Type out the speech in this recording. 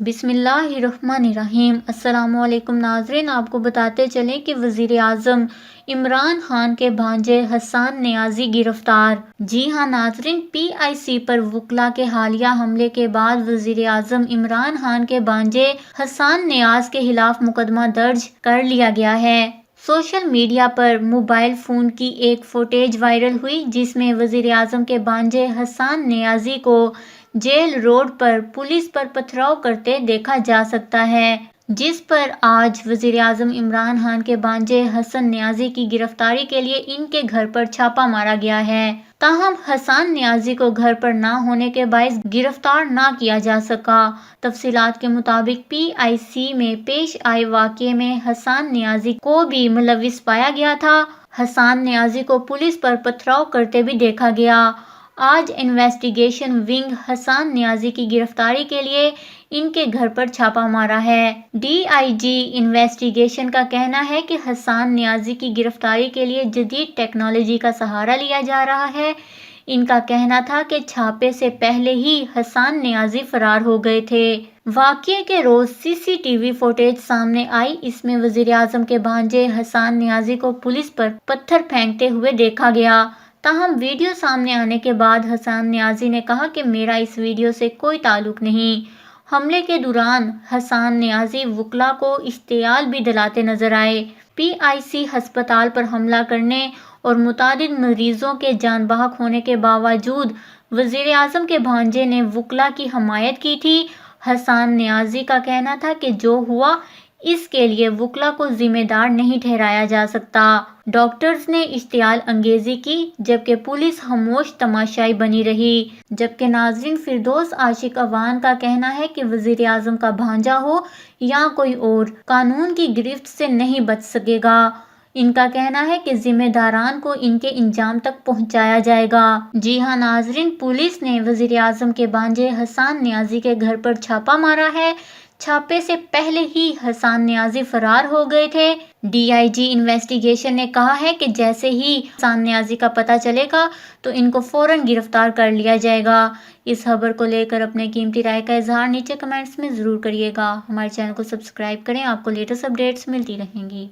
بسم اللہ الرحمن الرحیم۔ السلام علیکم ناظرین، آپ کو بتاتے چلیں کہ وزیر اعظم عمران خان کے بھانجے حسان نیازی گرفتار۔ جی ہاں ناظرین، پی آئی سی پر وکلاء کے حالیہ حملے کے بعد وزیر اعظم عمران خان کے بھانجے حسان نیاز کے خلاف مقدمہ درج کر لیا گیا ہے۔ سوشل میڈیا پر موبائل فون کی ایک فوٹیج وائرل ہوئی جس میں وزیر اعظم کے بھانجے حسان نیازی کو جیل روڈ پر پولیس پر پتھراؤ کرتے دیکھا جا سکتا ہے، جس پر آج وزیر اعظم عمران خان کے بھانجے حسن نیازی کی گرفتاری کے لیے ان کے گھر پر چھاپا مارا گیا ہے۔ تاہم حسان نیازی کو گھر پر نہ ہونے کے باعث گرفتار نہ کیا جا سکا۔ تفصیلات کے مطابق پی آئی سی میں پیش آئے واقعے میں حسان نیازی کو بھی ملوث پایا گیا تھا۔ حسان نیازی کو پولیس پر پتھراؤ کرتے بھی دیکھا گیا۔ آج انویسٹیگیشن ونگ حسان نیازی کی گرفتاری کے لیے ان کے گھر پر چھاپا مارا ہے۔ ڈی آئی جی انویسٹیگیشن کا کہنا ہے کہ حسان نیازی کی گرفتاری کے لیے جدید ٹیکنالوجی کا سہارا لیا جا رہا ہے۔ ان کا کہنا تھا کہ چھاپے سے پہلے ہی حسان نیازی فرار ہو گئے تھے۔ واقعے کے روز سی سی ٹی وی فوٹیج سامنے آئی، اس میں وزیر اعظم کے بھانجے حسان نیازی کو پولیس پر پتھر پھینکتے ہوئے دیکھا گیا۔ تاہم ویڈیو سامنے آنے کے بعد حسان نیازی نے کہا کہ میرا اس ویڈیو سے کوئی تعلق نہیں۔ حملے کے دوران حسان نیازی وکلاء کو اشتعال بھی دلاتے نظر آئے۔ پی آئی سی ہسپتال پر حملہ کرنے اور متعدد مریضوں کے جان بحق ہونے کے باوجود وزیر اعظم کے بھانجے نے وکلاء کی حمایت کی تھی۔ حسان نیازی کا کہنا تھا کہ جو ہوا اس کے لیے وکلاء کو ذمہ دار نہیں ٹھہرایا جا سکتا۔ ڈاکٹرز نے اشتعال انگیزی کی جبکہ پولیس خاموش تماشائی بنی رہی۔ جبکہ ناظرین، فردوس عاشق اعوان کا کہنا ہے کہ وزیر اعظم کا بھانجا ہو یا کوئی اور، قانون کی گرفت سے نہیں بچ سکے گا۔ ان کا کہنا ہے کہ ذمہ داران کو ان کے انجام تک پہنچایا جائے گا۔ جی ہاں ناظرین، پولیس نے وزیر اعظم کے بھانجے حسان نیازی کے گھر پر چھاپا مارا ہے۔ چھاپے سے پہلے ہی حسان نیازی فرار ہو گئے تھے۔ ڈی آئی جی انویسٹیگیشن نے کہا ہے کہ جیسے ہی حسان نیازی کا پتہ چلے گا تو ان کو فوراً گرفتار کر لیا جائے گا۔ اس خبر کو لے کر اپنے قیمتی رائے کا اظہار نیچے کمنٹس میں ضرور کریے گا۔ ہمارے چینل کو سبسکرائب کریں، آپ کو لیٹسٹ اپڈیٹس ملتی رہیں گی۔